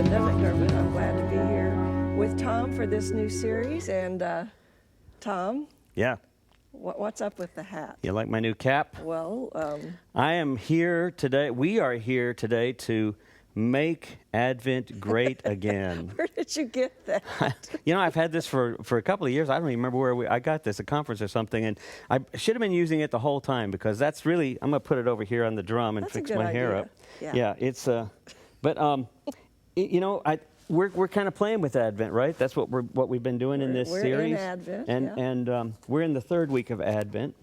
Linda McDermott. I'm glad to be here with Tom for this new series. And Tom, Yeah. what's up with the hat? You like my new cap? Well, I am here today. We are here today to make Advent great again. where did you get that? You know, I've had this for a couple of years. I don't even remember where I got this, a conference or something, and I should have been using it the whole time because that's really, I'm going to put it over here on the drum and That's a fix good my hair idea. up. Yeah. It's, you know, we're kind of playing with Advent, right? That's what we've been doing in this We're series. in Advent, and we're in the third week of Advent.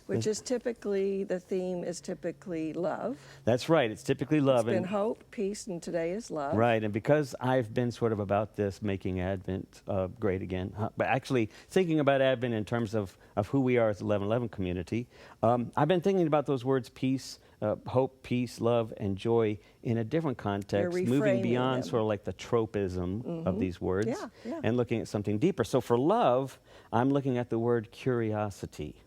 Which is typically, the theme is typically love. That's right. It's typically love. It's been hope, peace, and today is love. Right, and because I've been sort of about this, making Advent great again, but actually thinking about Advent in terms of who we are as the 1111 community, I've been thinking about those words peace, hope, peace, love, and joy in a different context, moving beyond sort of like the tropism of these words and looking at something deeper. So for love, I'm looking at the word curiosity.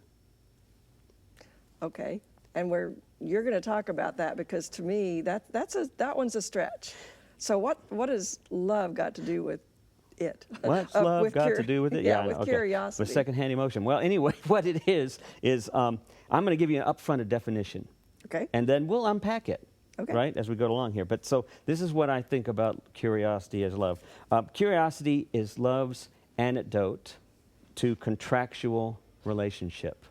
Okay, and you're going to talk about that because to me that one's a stretch. So what has love got to do with it? What's love got to do with it? Yeah, with curiosity. With secondhand emotion. Well, anyway, what it is I'm going to give you an upfront definition. Okay. And then we'll unpack it. Okay. Right, as we go along here. But so this is what I think about curiosity as love. Curiosity is love's antidote to contractual relationship.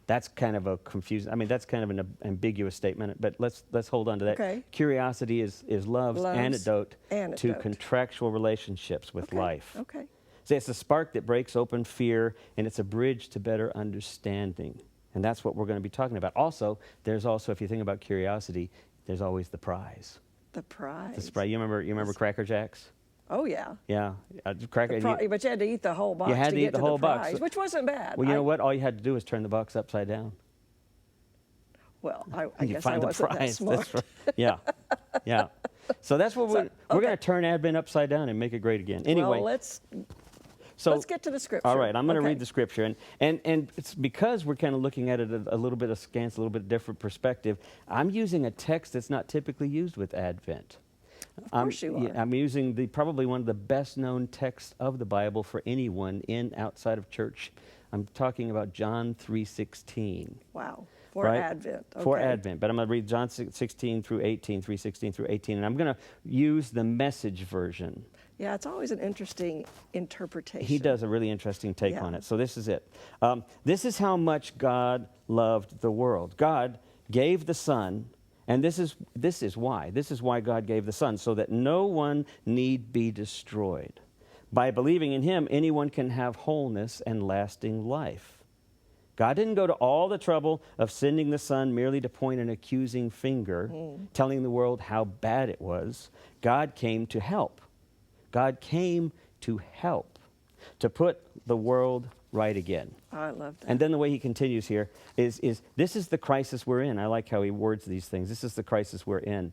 That's kind of a confusing. I mean, that's kind of an ambiguous statement. But let's hold on to that. Okay. Curiosity is love's antidote to contractual relationships with life. Okay. So it's a spark that breaks open fear, and it's a bridge to better understanding. And that's what we're going to be talking about. Also, there's also, if you think about curiosity, there's always the prize. The prize. The surprise. You remember Cracker Jacks? Oh yeah. Yeah, but you had to eat the whole box. You had to eat get the to whole the box, prize, which wasn't bad. Well, you know what? All you had to do was turn the box upside down. Well, I guess I find wasn't the prize. that smart. That's right. Yeah. So that's what we're going to turn Advent upside down and make it great again. Anyway, well, let's get to the scripture. All right, I'm going to read the scripture, and it's because we're kind of looking at it a little bit askance, a little bit different perspective. I'm using a text that's not typically used with Advent. Of course you are. I'm using probably one of the best-known texts of the Bible for anyone outside of church. I'm talking about John 3:16. Wow. For Advent. Okay. For Advent. But I'm going to read John 16 through 18, 3:16 through 18, and I'm going to use the Message version. Yeah, it's always an interesting interpretation. He does a really interesting take on it. So this is it. This is how much God loved the world. God gave the Son, and this is why. This is why God gave the Son, so that no one need be destroyed. By believing in Him, anyone can have wholeness and lasting life. God didn't go to all the trouble of sending the Son merely to point an accusing finger, telling the world how bad it was. God came to help. God came to help, to put the world right again. Oh, I love that. And then the way he continues here is this is the crisis we're in. I like how he words these things. This is the crisis we're in.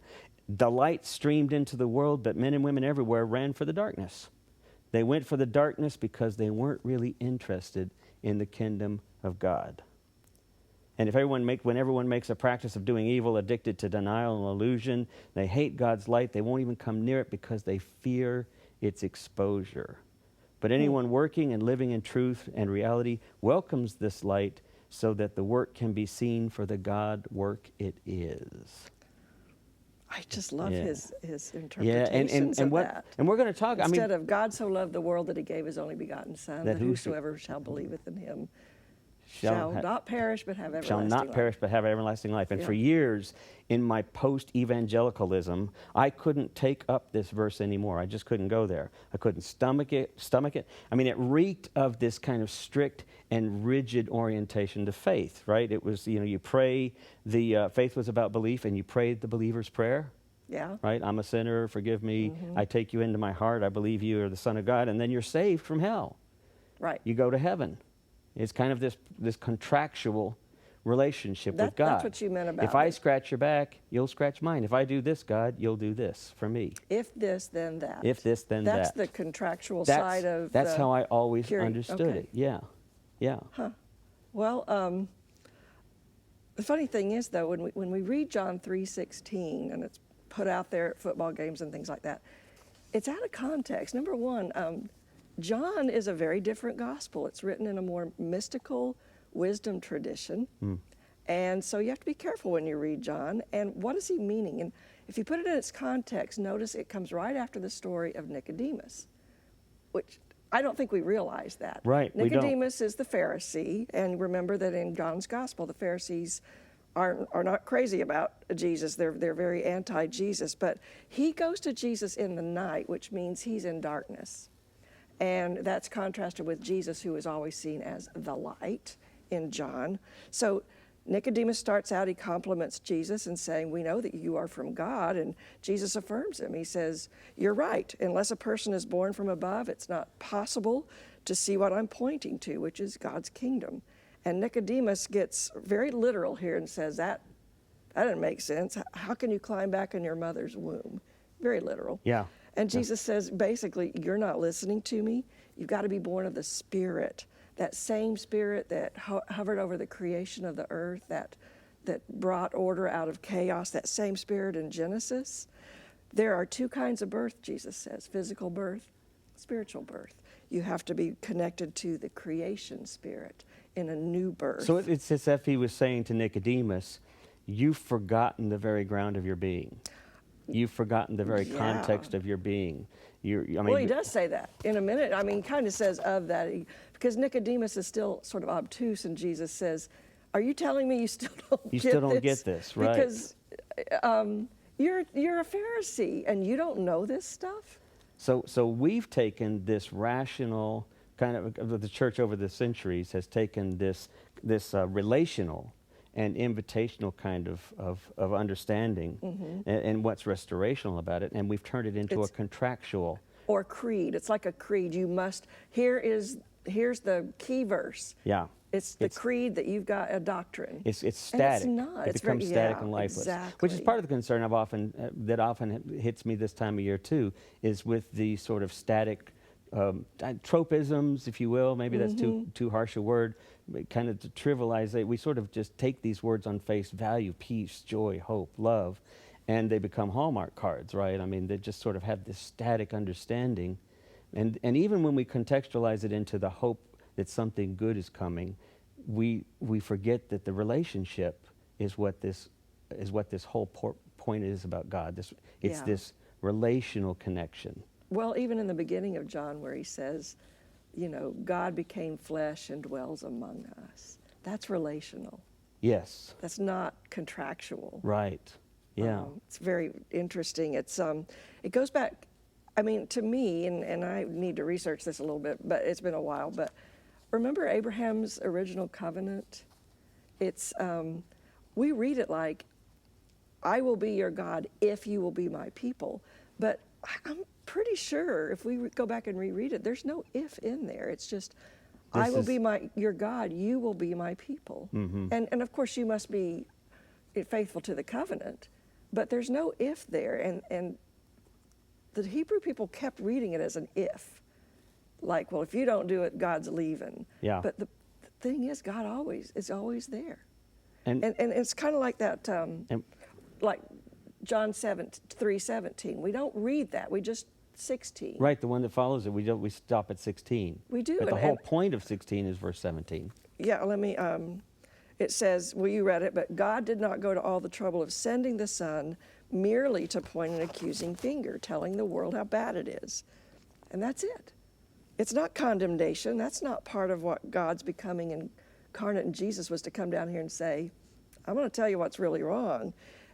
The light streamed into the world, but men and women everywhere ran for the darkness. They went for the darkness because they weren't really interested in the kingdom of God. And when everyone makes a practice of doing evil, addicted to denial and illusion, they hate God's light. They won't even come near it because they fear its exposure. But anyone working and living in truth and reality welcomes this light so that the work can be seen for the God work it is. I just love his interpretations of that. And we're going to talk. Instead of God so loved the world that He gave His only begotten Son, that whosoever shall believeth in Him shall not perish but have everlasting life. And for years in my post-evangelicalism, I couldn't take up this verse anymore. I just couldn't go there. I couldn't stomach it. I mean, it reeked of this kind of strict and rigid orientation to faith, right? It was, you pray, faith was about belief, and you prayed the believer's prayer. Yeah. Right? I'm a sinner, forgive me. I take you into my heart. I believe you are the Son of God. And then you're saved from hell. Right. You go to heaven. It's kind of this contractual relationship with God. That's what you meant about If I scratch your back, you'll scratch mine. If I do this, God, you'll do this for me. If this, then that. If this, then that. That's the contractual side of That's how I always understood it. Yeah. Huh. Well, the funny thing is, though, when we read John 3:16, and it's put out there at football games and things like that. It's out of context. Number one, John is a very different gospel. It's written in a more mystical wisdom tradition. And so you have to be careful when you read John. And what is he meaning? And if you put it in its context, notice it comes right after the story of Nicodemus, which I don't think we realize that. Right, we don't. Nicodemus is the Pharisee, and remember that in John's gospel, the Pharisees are not crazy about Jesus. They're very anti-Jesus, but he goes to Jesus in the night, which means he's in darkness. And that's contrasted with Jesus, who is always seen as the light in John. So Nicodemus starts out, he compliments Jesus and saying, we know that you are from God, and Jesus affirms him. He says, you're right. Unless a person is born from above, it's not possible to see what I'm pointing to, which is God's kingdom. And Nicodemus gets very literal here and says, that doesn't make sense. How can you climb back in your mother's womb? Very literal. Yeah. And Jesus says, basically, you're not listening to me. You've got to be born of the Spirit. That same Spirit that hovered over the creation of the earth, that brought order out of chaos, that same Spirit in Genesis. There are two kinds of birth, Jesus says, physical birth, spiritual birth. You have to be connected to the creation spirit in a new birth. So it's as if he was saying to Nicodemus, you've forgotten the very ground of your being. You've forgotten the very context of your being. Well, he does say that in a minute. I mean, he kind of says of that, because Nicodemus is still sort of obtuse, and Jesus says, are you telling me you still don't get this? Right. Because you're a Pharisee, and you don't know this stuff? So we've taken this rational, kind of the church over the centuries has taken this relational and invitational kind of understanding and what's restorational about it, and we've turned it into a contractual. Or creed. It's like a creed. You must, here's the key verse. Yeah. It's the creed that you've got a doctrine. It's static. And it's not. It becomes static and lifeless. Exactly. Which is part of the concern that often hits me this time of year too, is with the sort of static tropisms, if you will. Maybe that's too harsh a word. Kind of to trivialize it, we sort of just take these words on face value: peace, joy, hope, love, and they become Hallmark cards, right? I mean, they just sort of have this static understanding, and even when we contextualize it into the hope that something good is coming, we forget that the relationship is what this whole point is about God. This relational connection. Well, even in the beginning of John, where he says, you know, God became flesh and dwells among us. That's relational. Yes. That's not contractual. Right. Yeah. It's very interesting. It's it goes back, I mean, to me, and I need to research this a little bit, but it's been a while, but remember Abraham's original covenant? It's, we read it like, I will be your God if you will be my people. But I'm pretty sure if we go back and reread it, there's no if in there. It's just, I will be your God, you will be my people. And of course you must be faithful to the covenant, but there's no if there. And the Hebrew people kept reading it as an if. Like, well, if you don't do it, God's leaving. Yeah. But the thing is, God is always there. And it's kind of like that, like John 3:17. We don't read that. We just 16. Right, the one that follows it. We stop at 16. We do. But the whole point of 16 is verse 17. Yeah, let me, it says, well, you read it, but God did not go to all the trouble of sending the Son merely to point an accusing finger, telling the world how bad it is. And that's it. It's not condemnation. That's not part of what God's becoming incarnate in Jesus was to come down here and say, I'm going to tell you what's really wrong.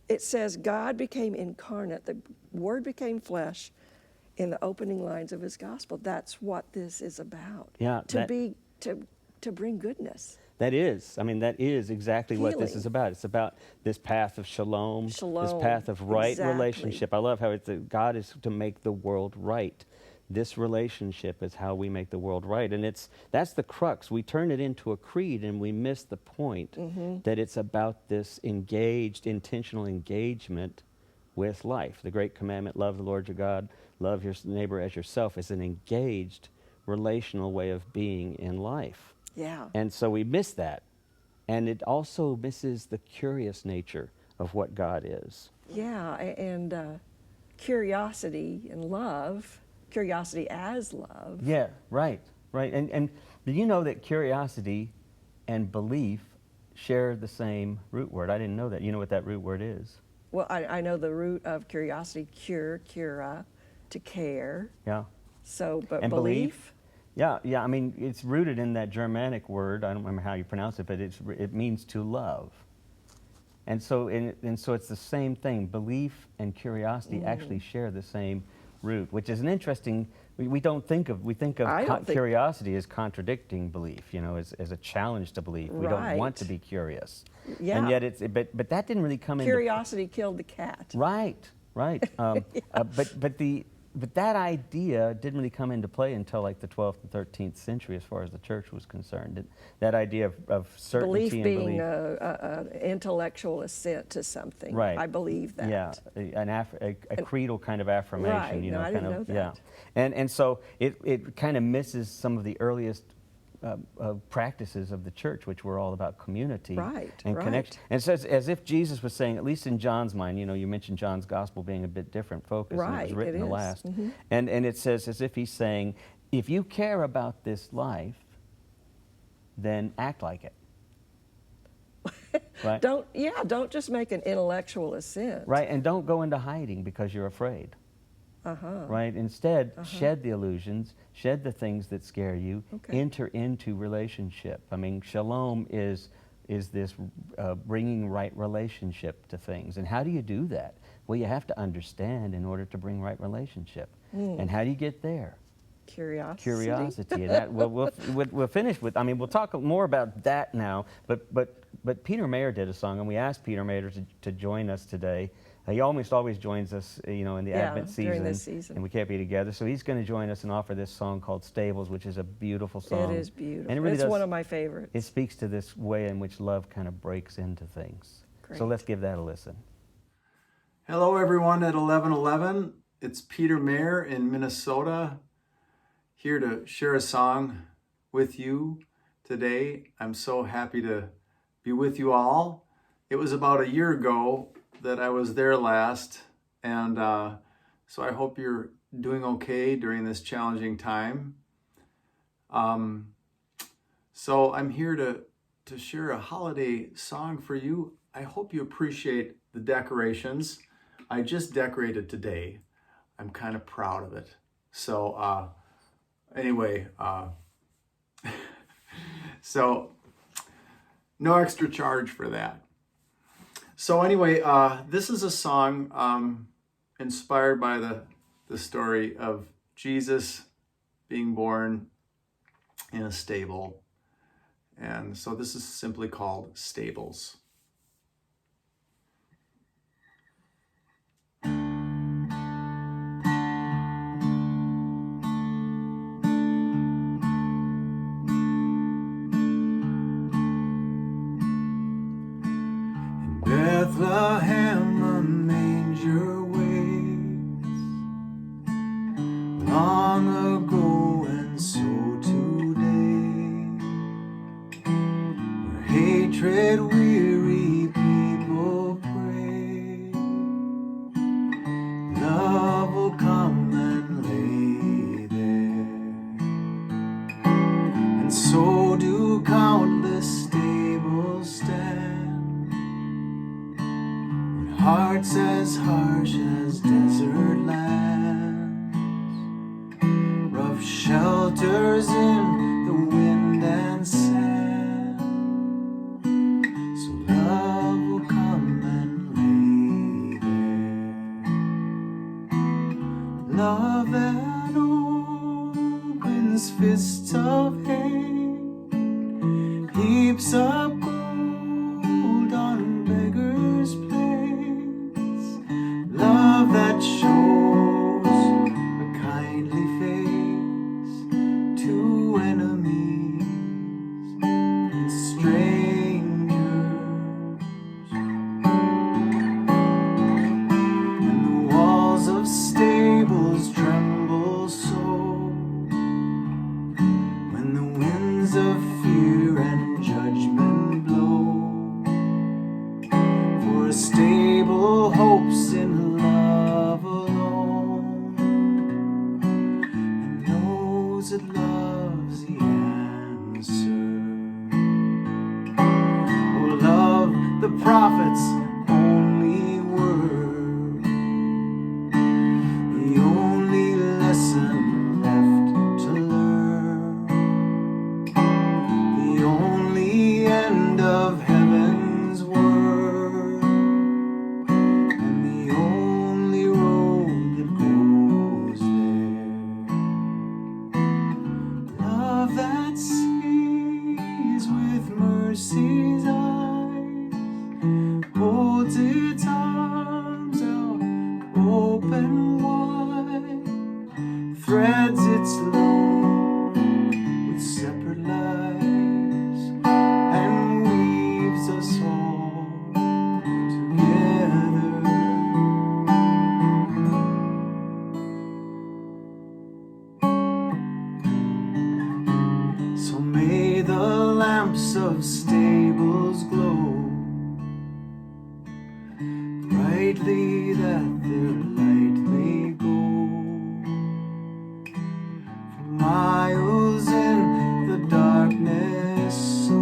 It says God became incarnate. The Word became flesh in the opening lines of His gospel. That's what this is about. Yeah. To bring goodness. That is exactly what this is about. It's about this path of shalom, this path of right relationship. I love how God is to make the world right. This relationship is how we make the world right. And that's the crux. We turn it into a creed and we miss the point that it's about this intentional engagement with life. The great commandment, love the Lord your God, love your neighbor as yourself, is an engaged relational way of being in life. Yeah. And so we miss that. And it also misses the curious nature of what God is. Yeah, and curiosity and love, curiosity as love. Yeah, right. And do you know that curiosity and belief share the same root word? I didn't know that. You know what that root word is? Well, I know the root of curiosity, cura, to care. Yeah. So, but and belief? Yeah. I mean, it's rooted in that Germanic word. I don't remember how you pronounce it, but it means to love. And so it's the same thing. Belief and curiosity actually share the same root, which is an interesting. We think of curiosity as contradicting belief, as a challenge to belief. We don't want to be curious. Yeah. And yet but that didn't really come into Curiosity killed the cat. Right. But that idea didn't really come into play until like the 12th and 13th century, as far as the church was concerned. That idea of certainty Belief and being an intellectual assent to something. Right. I believe that. Yeah, a creedal kind of affirmation. Right. No, I didn't know that. Yeah, and so it kind of misses some of the earliest practices of the church, which were all about community and connection. And so it's as if Jesus was saying, at least in John's mind, you mentioned John's gospel being a bit different focus, and it was written the last. And it says as if he's saying, if you care about this life, then act like it. Right? Don't just make an intellectual assent. Right, and don't go into hiding because you're afraid. Right? Instead, shed the illusions, shed the things that scare you, enter into relationship. I mean, shalom is this bringing right relationship to things. And how do you do that? Well, you have to understand in order to bring right relationship. And how do you get there? Curiosity. And that, we'll finish with, we'll talk more about that now, but Peter Mayer did a song, and we asked Peter Mayer to join us today. He almost always joins us, in the Advent season, during this season, and we can't be together. So he's going to join us and offer this song called Stables, which is a beautiful song. It is beautiful. And it's one of my favorites. It speaks to this way in which love kind of breaks into things. Great. So let's give that a listen. Hello, everyone at 1111. It's Peter Mayer in Minnesota, here to share a song with you today. I'm so happy to be with you all. It was about a year ago that I was there last, and so I hope you're doing okay during this challenging time. So I'm here to share a holiday song for you. I hope you appreciate the decorations. I just decorated today. I'm kind of proud of it. So anyway, so no extra charge for that. So anyway, this is a song inspired by the story of Jesus being born in a stable. And so this is simply called Stables. Bethlehem, a manger waits, long ago and so today, where hatred weary people pray, love will come and lay there, and so do countless stables stand, hearts as harsh as desert lands, rough shelters in the wind and sand, so love will come and lay there. Love that opens fists of hate, heaps up gold on beggars' plates, that shows a kindly face to enemies and strangers, and the walls of stables tremble so when the winds of fear and judgment blow, for a stable stable hopes in love alone, and knows that love's the answer. Oh, love, the prophet's only word, the only lesson left to learn, the only end of heaven's word, and the only road that goes there. Love that sees with mercy's eyes, holds its arms out open wide, threads its load with separate lives, and weaves us all together. So may the lamps of stables glow brightly, that their light may go for miles in the darkness so.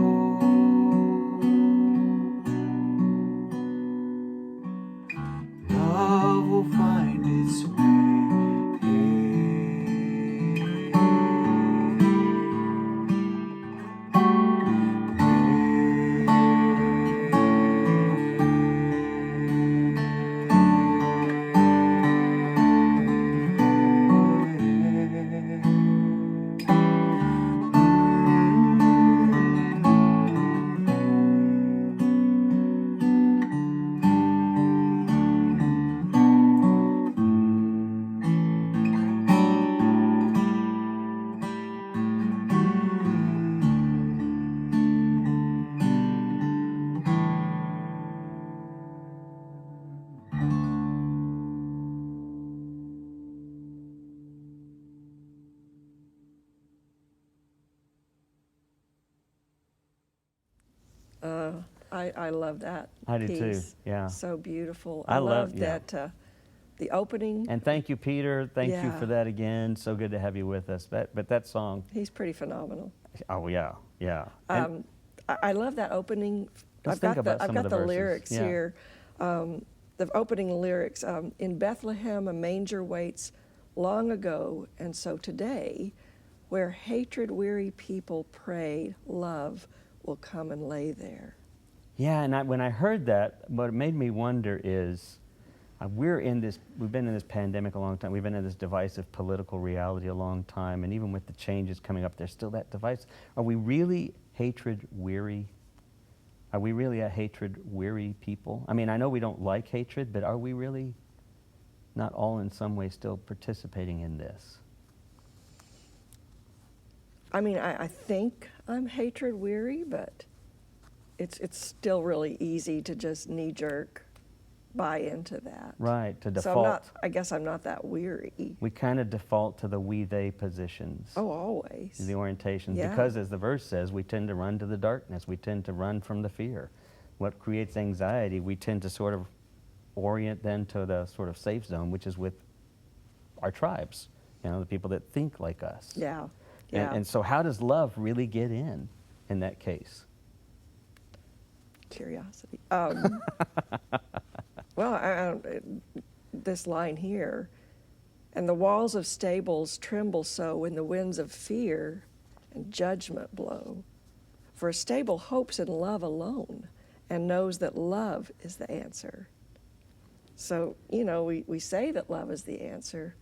Love will find its way. I love that I do piece. too, yeah. So beautiful. I I love- love yeah. that the opening. And thank you, Peter. Thank you Yeah. for that again. So good to have you with us. But that song, He's pretty phenomenal. oh yeah, yeah. And I love that opening. Let's think about some I've of got the the verses. lyrics Yeah. here. The opening lyrics, in Bethlehem a manger waits long ago, and so today, where hatred-weary people prayed, love will come and lay there. yeah, and when I heard that, what it made me wonder is, we've been in this pandemic a long time. We've been in this divisive political reality a long time, and even with the changes coming up, there's still that device. Are we really hatred-weary? Are we really a hatred-weary people? I mean, I know we don't like hatred, but are we really not all in some way still participating in this? I mean, I think I'm hatred-weary, but it's still really easy to just knee-jerk buy into that. Right, to So default. I guess I'm not that weary. We kind of default to the we-they positions. Oh, always. The orientations. Yeah. Because as the verse says, we tend to run to the darkness. We tend to run from the fear. What creates anxiety, we tend to sort of orient then to the sort of safe zone, which is with our tribes, the people that think like us. Yeah, yeah. And so how does love really get in that case? Curiosity. Well, this line here, and the walls of stables tremble so when the winds of fear and judgment blow. For a stable hopes in love alone and knows that love is the answer. So, we say that love is the answer.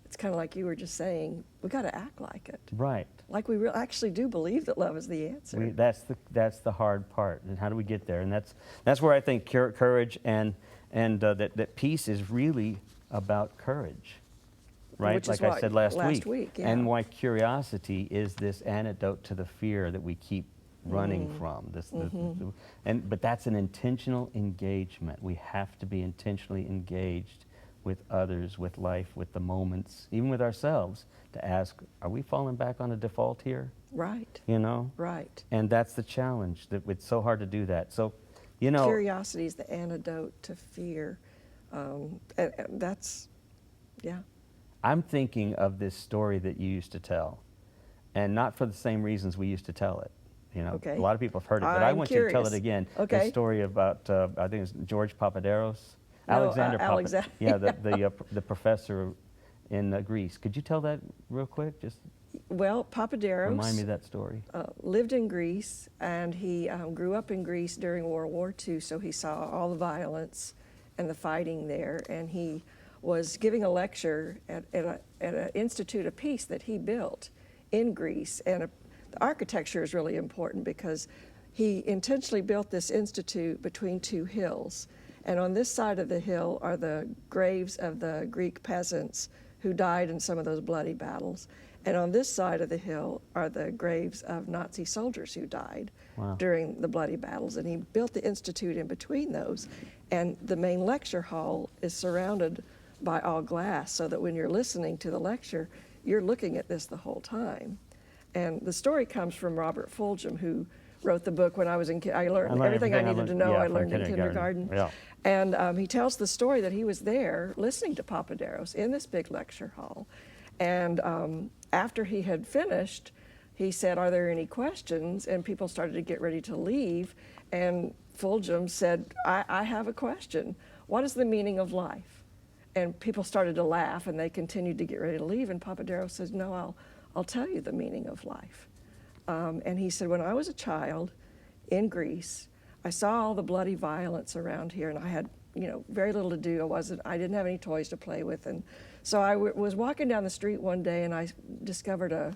It's kind of like you were just saying, we got to act like it. Right. Like we actually do believe that love is the answer. That's the hard part. And how do we get there? And that's where I think courage and that peace is really about courage, right? Which is like I said last week, yeah. And why curiosity is this antidote to the fear that we keep running from. But that's an intentional engagement. We have to be intentionally engaged with others, with life, with the moments, even with ourselves, to ask, are we falling back on a default here? Right. You know? Right. And that's the challenge, that it's so hard to do that. So, You know, curiosity is the antidote to fear. And that's, yeah. I'm thinking of this story that you used to tell, and not for the same reasons we used to tell it. You know, Okay. a lot of people have heard it, but I want you to tell it again. Okay. The story about, I think it's George Papaderos? No, Alexander Alexander. Yeah, the professor in Greece. Could you tell that real quick? Just Well, Papaderos remind me of that story. lived in Greece, and he grew up in Greece during World War II, so he saw all the violence and the fighting there, and he was giving a lecture at an Institute of Peace that he built in Greece. And the architecture is really important because he intentionally built this institute between two hills. And on this side of the hill are the graves of the Greek peasants who died in some of those bloody battles. And on this side of the hill are the graves of Nazi soldiers who died during the bloody battles. And he built the institute in between those. And the main lecture hall is surrounded by all glass, so that when you're listening to the lecture, you're looking at this the whole time. And the story comes from Robert Fulghum, who wrote the book when I was in I learned everything I needed to know. I learned in kindergarten. Yeah. And he tells the story that he was there listening to Papaderos in this big lecture hall. And after he had finished, he said, "Are there any questions?" And people started to get ready to leave. And Fulghum said, I have a question. What is the meaning of life? And people started to laugh, and they continued to get ready to leave. And Papaderos says, "No, I'll tell you the meaning of life." And he said, "When I was a child in Greece, I saw all the bloody violence around here, and I had, very little to do. I didn't have any toys to play with, and so I was walking down the street one day, and I discovered a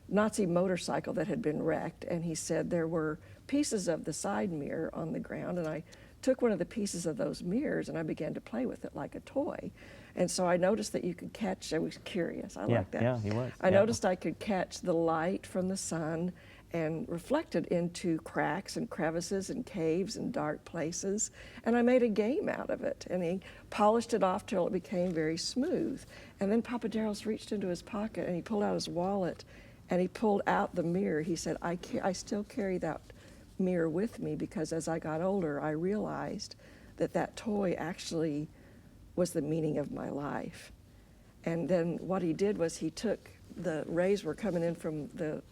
Nazi motorcycle that had been wrecked." And he said there were pieces of the side mirror on the ground, and I took one of the pieces of those mirrors and I began to play with it like a toy. And so I noticed that you could catch, I was curious, I like that. Yeah, he was. I noticed I could catch the light from the sun and reflect it into cracks and crevices and caves and dark places. And I made a game out of it. And he polished it off till it became very smooth. And then Papaderos reached into his pocket and he pulled out his wallet and he pulled out the mirror. He said, I still carry that mirror with me because as I got older, I realized that that toy actually was the meaning of my life. And then what he did was he took, the rays were coming in from the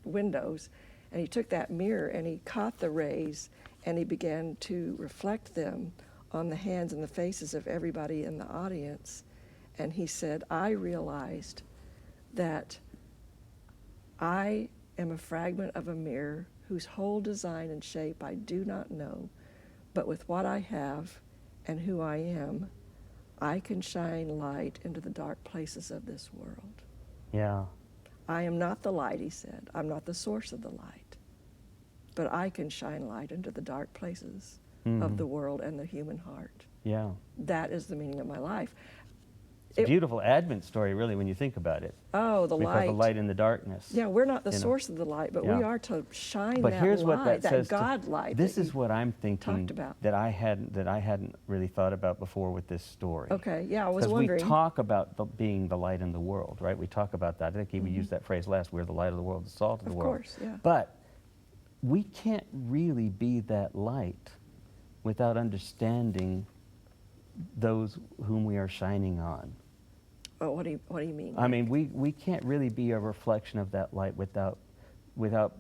windows, and he took that mirror and he caught the rays and he began to reflect them on the hands and the faces of everybody in the audience. And he said, I realized that I am a fragment of a mirror whose whole design and shape I do not know, but with what I have and who I am, I can shine light into the dark places of this world. Yeah. I am not the light, he said. I'm not the source of the light, but I can shine light into the dark places of the world and the human heart. Yeah. That is the meaning of my life. It's a beautiful Advent story, really, when you think about it. Oh, the light. We call the light in the darkness. Yeah, we're not the source of the light, but we are to shine but that here's light, what that says God light. This is what I'm thinking talked about. that I hadn't really thought about before with this story. Okay, yeah, I was wondering. Because we talk about being the light in the world, right? We talk about that. I think we used that phrase last. We're the light of the world, the salt of the world. Of course, yeah. But we can't really be that light without understanding those whom we are shining on. Oh, what do you mean? I mean, we can't really be a reflection of that light without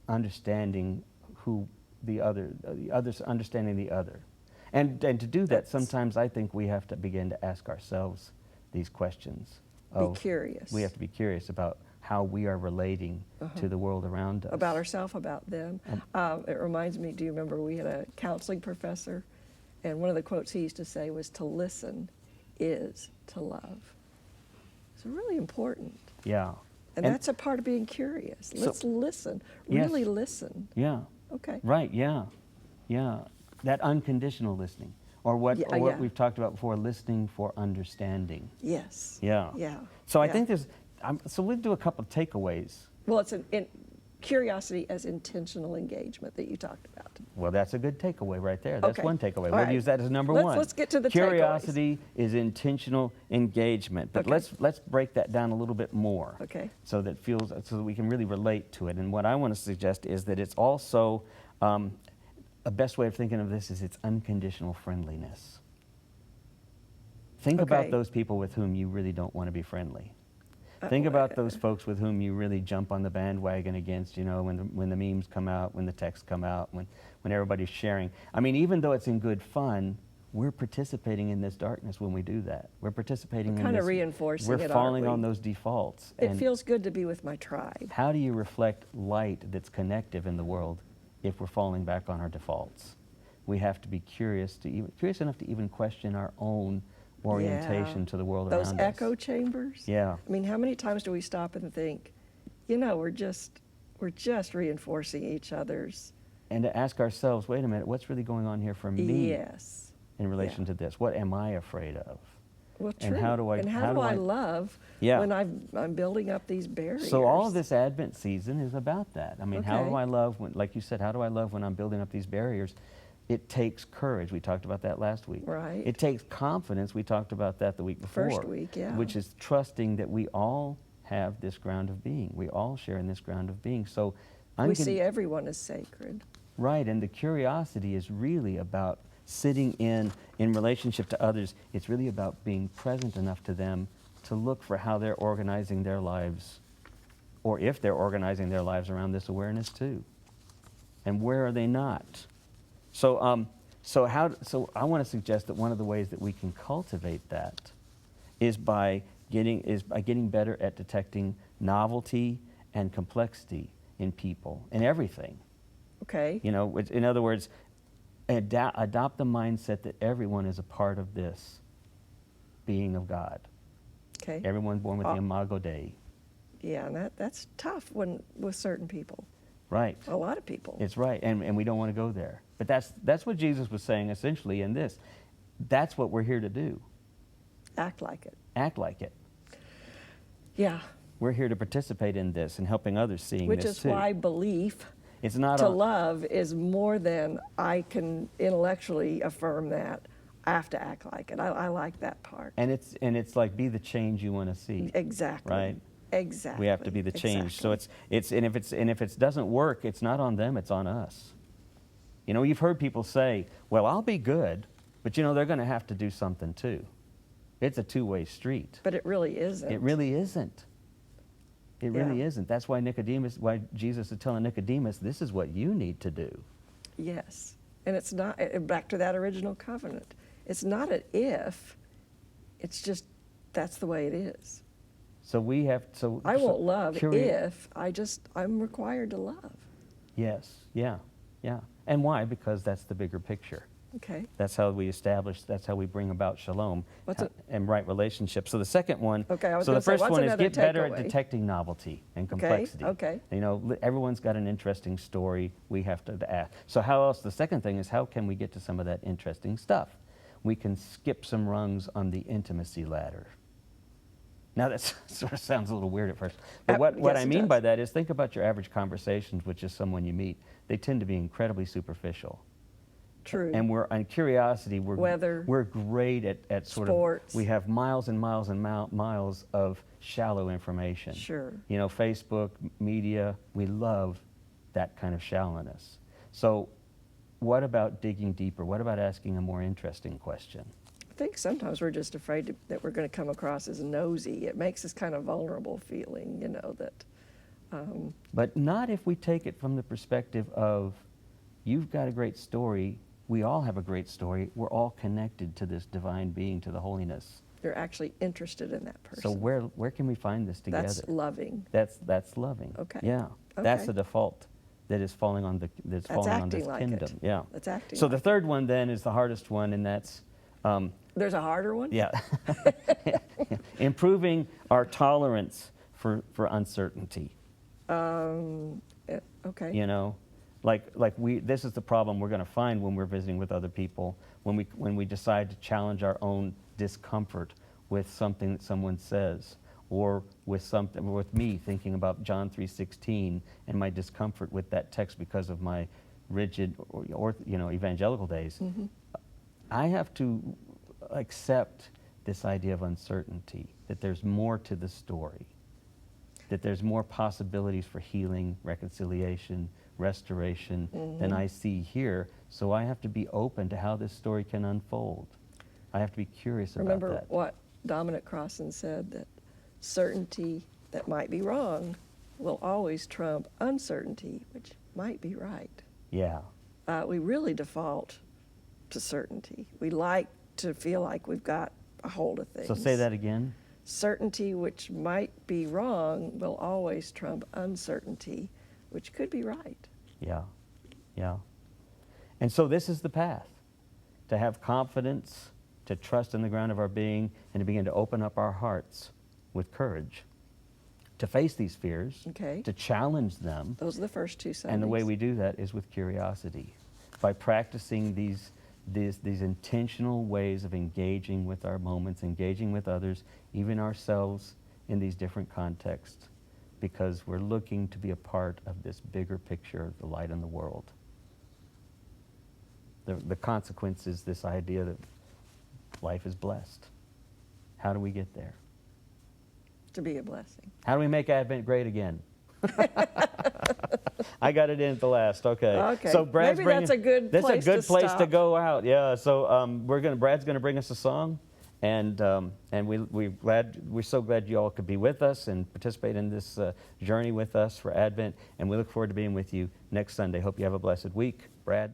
understanding who the other's understanding the other. And to do that, sometimes I think we have to begin to ask ourselves these questions. Be curious. We have to be curious about how we are relating to the world around us. About ourselves, about them. It reminds me, do you remember we had a counseling professor, and one of the quotes he used to say was, to listen is to love. It's really important. Yeah. And that's a part of being curious. Let's listen. Really listen. Yeah. Okay. Right, yeah. Yeah. That unconditional listening. Or what we've talked about before, listening for understanding. Yes. Yeah. Yeah. So I think there's, so we'll do a couple of takeaways. Well, it's curiosity as intentional engagement that you talked about. Well, that's a good takeaway right there. That's one takeaway. All We'll use that as number one. Let's get to the Curiosity is intentional engagement. But let's break that down a little bit more. Okay. So that we can really relate to it. And what I want to suggest is that it's also a best way of thinking of this is it's unconditional friendliness. Think about those people with whom you really don't want to be friendly. Think about those folks with whom you really jump on the bandwagon against, you know, when the memes come out, when the texts come out, when everybody's sharing. I mean, even though it's in good fun, we're participating in this darkness when we do that. We're participating in this. Kind of reinforcing it, We're falling on those defaults. It feels good to be with my tribe. How do you reflect light that's connective in the world if we're falling back on our defaults? We have to be curious enough to even question our own orientation to the world around us. Those echo chambers. Yeah. I mean, how many times do we stop and think, you know, we're just reinforcing each other's. And to ask ourselves, wait a minute, what's really going on here for me? Yes. In relation to this, what am I afraid of? Well, true. And how do I love when I'm building up these barriers? So all of this Advent season is about that. I mean, how do I love when, like you said, how do I love when I'm building up these barriers? It takes courage. We talked about that last week. Right. It takes confidence. We talked about that the week before. First week, yeah. Which is trusting that we all have this ground of being. We all share in this ground of being. So we see everyone as sacred. Right, and the curiosity is really about sitting in relationship to others. It's really about being present enough to them to look for how they're organizing their lives, or if they're organizing their lives around this awareness too. And where are they not? So I want to suggest that one of the ways that we can cultivate that is by getting better at detecting novelty and complexity in people, in everything. Okay. You know, in other words, adopt the mindset that everyone is a part of this being of God. Okay. Everyone born with the Imago Dei. Yeah, and that's tough with certain people. Right. A lot of people. It's right, and we don't want to go there. But that's what Jesus was saying essentially in this. That's what we're here to do. Act like it. Act like it. Yeah. We're here to participate in this and helping others seeing this too. Which is why belief it's not love is more than I can intellectually affirm that. I have to act like it. I like that part. And it's like be the change you want to see. Exactly. Right? Exactly. We have to be the change. So if it doesn't work, it's not on them, it's on us. You know, you've heard people say, well, I'll be good, but you know, they're going to have to do something too. It's a two-way street. But it really isn't. It really isn't. It really isn't. That's why Jesus is telling Nicodemus, this is what you need to do. Yes. And it's not, back to that original covenant, it's not an if, it's just, that's the way it is. So I won't love if I'm required to love. Yes, yeah. And why? Because that's the bigger picture. Okay. That's how we bring about shalom and right relationships. So the second one, so the first one is get better at detecting novelty and complexity. Okay. You know, everyone's got an interesting story. We have to ask. So the second thing is how can we get to some of that interesting stuff? We can skip some rungs on the intimacy ladder. Now that sort of sounds a little weird at first, but what I mean by that is think about your average conversations with just someone you meet. They tend to be incredibly superficial. True. And on curiosity, we're great at sort sports. We have miles and miles and miles of shallow information. Sure. You know, Facebook, media, we love that kind of shallowness. So what about digging deeper? What about asking a more interesting question? I think sometimes we're just afraid that we're going to come across as nosy. It makes us kind of vulnerable feeling, you know, that... But not if we take it from the perspective of, you've got a great story, we all have a great story, we're all connected to this divine being, to the holiness. You're actually interested in that person. So where can we find this together? That's loving. That's loving. Okay. Yeah. Okay. That's the default that is falling on this like kingdom. It. Yeah. That's acting. So the third one then is the hardest one, and that's there's a harder one? Yeah. Improving our tolerance for uncertainty. Okay. You know, this is the problem we're going to find when we're visiting with other people, when we decide to challenge our own discomfort with something that someone says, or with me thinking about John 3:16 and my discomfort with that text because of my rigid or evangelical days. Mm-hmm. I have to accept this idea of uncertainty, that there's more to the story, that there's more possibilities for healing, reconciliation, restoration than I see here. So I have to be open to how this story can unfold. I have to be curious about that. Remember what Dominic Crossan said, that certainty that might be wrong will always trump uncertainty, which might be right. Yeah. We really default to certainty. We like to feel like we've got a hold of things. So say that again. Certainty, which might be wrong, will always trump uncertainty, which could be right. Yeah, yeah. And so this is the path, to have confidence, to trust in the ground of our being, and to begin to open up our hearts with courage, to face these fears, Okay. to challenge them. Those are the first two Sundays. And the way we do that is with curiosity, by practicing these intentional ways of engaging with our moments, engaging with others, even ourselves in these different contexts, because we're looking to be a part of this bigger picture of the light in the world. The consequence is this idea that life is blessed. How do we get there? To be a blessing. How do we make Advent great again? I got it in at the last. Okay. Okay. So Brad's Maybe that's a good place That's a good to place to stop. go out. Yeah. So Brad's gonna bring us a song, and we're so glad you all could be with us and participate in this journey with us for Advent, and we look forward to being with you next Sunday. Hope you have a blessed week. Brad.